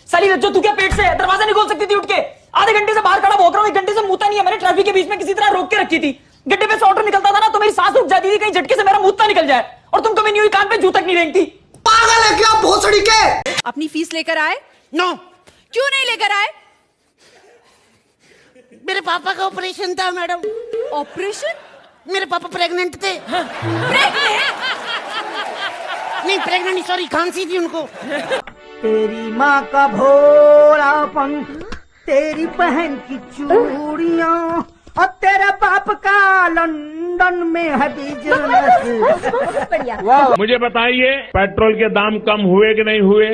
साली रज्जो तू क्या पेट से है? दरवाजा नहीं खोल सकती थी उठ के? आधे घंटे से बाहर खड़ा भौंक रहा हूँ, 1 घंटे से मुंहता नहीं है। मैंने ट्रैफिक के बीच में किसी तरह रोक के रखी थी। गड्ढे पे से ऑर्डर निकलता था ना तो मेरी सांस रुक जाती थी, कहीं झटके से मेरा मुंहता निकल जाए। और तुम कभी नहीं हुई कान पे जू तक नहीं रेंगती। पागल है क्या भोसड़ी के? अपनी फीस लेकर आए? नो। क्यों नहीं लेकर आए? मेरे पापा का ऑपरेशन था मैडम। ऑपरेशन? मेरे पापा प्रेग्नेंट थे। प्रेग्नेंट? नहीं प्रेग्नेंट नहीं, सॉरी, खांसी थी उनको। तेरी माँ का भोलापन, तेरी बहन की चूड़ियाँ और तेरे बाप का लंदन में है बिजनेस। मुझे बताइए पेट्रोल के दाम कम हुए कि नहीं हुए?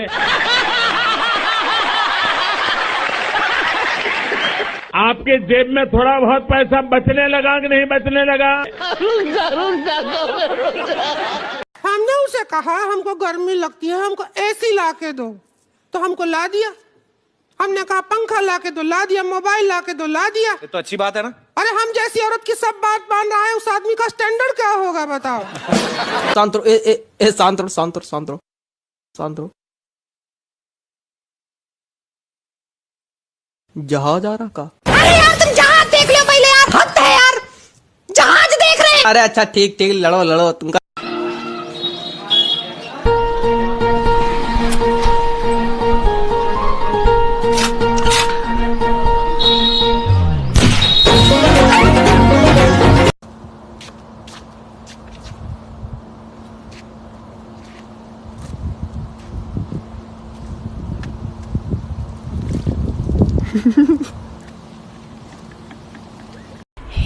आपके जेब में थोड़ा बहुत पैसा बचने लगा कि नहीं बचने लगा? हमने उसे कहा हमको गर्मी लगती है, हमको एसी ला के दो, तो हमको ला दिया। हमने कहा पंखा ला के दो, ला दिया। मोबाइल ला के दो, ला दिया। ये तो अच्छी बात है ना। अरे हम जैसी औरत की सब बात मान रहा है, उस आदमी का स्टैंडर्ड क्या होगा बताओ? शांत रहो, शांत रहो, शांत रहो, शांत रहो, शांत रहो। जहाज आ रहा का? अरे यार तुम जहाज देख लो पहले यार, हद है यार, जहाज देख रहे हैं। अरे अच्छा ठीक ठीक, लड़ो लड़ो तुमका।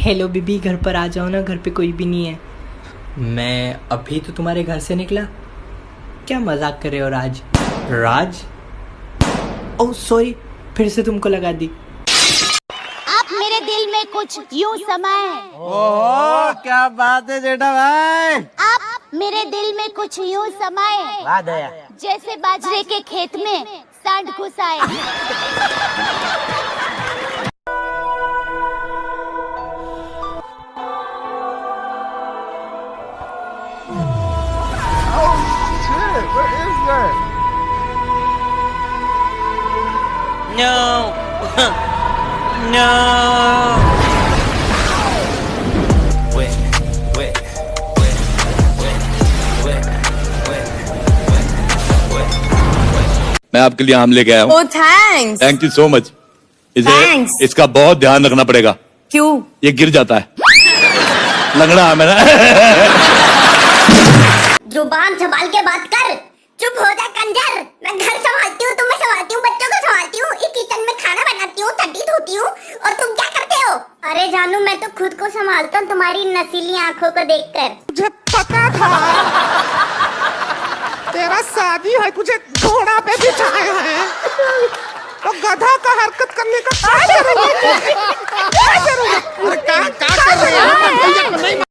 हेलो बीबी, घर पर आ जाओ ना, घर पे कोई भी नहीं है। मैं अभी तो तुम्हारे घर से निकला। क्या मजाक कर रहे हो राज? राज? ओह सॉरी, फिर से तुमको लगा दी। आप मेरे दिल में कुछ यूं समाए। ओह क्या बात है जेठा भाई। आप मेरे दिल में कुछ यूं समाए, बात है जैसे बाजरे के खेत में सांड घुस आए। No. No. मैं आपके लिए आम लेके आया हूँ। ओह thanks. Thank you so much. Thanks. इसका बहुत ध्यान रखना पड़ेगा। क्यों? ये गिर जाता है। लंगड़ा आम है ना। जुबान संभाल के बात कर, चुप हो जा कंजर। मैं घर संभालती हूँ, तुम्हें संभालती हूँ, बच्चों को संभालती हूँ, इस किचन में खाना बनाती हूँ, थड्डी धोती हूँ, और तुम क्या करते हो? अरे जानू, मैं तो खुद को संभालता हूँ तुम्हारी नसीली आंखों को देखकर। मुझे पता था तेरा शादी है, तुझे घोड़ा पे बिठाया है, तो गधा का हरकत करने का क्या जरूरत है? क्या जरूरत? क्या कर रहे हो?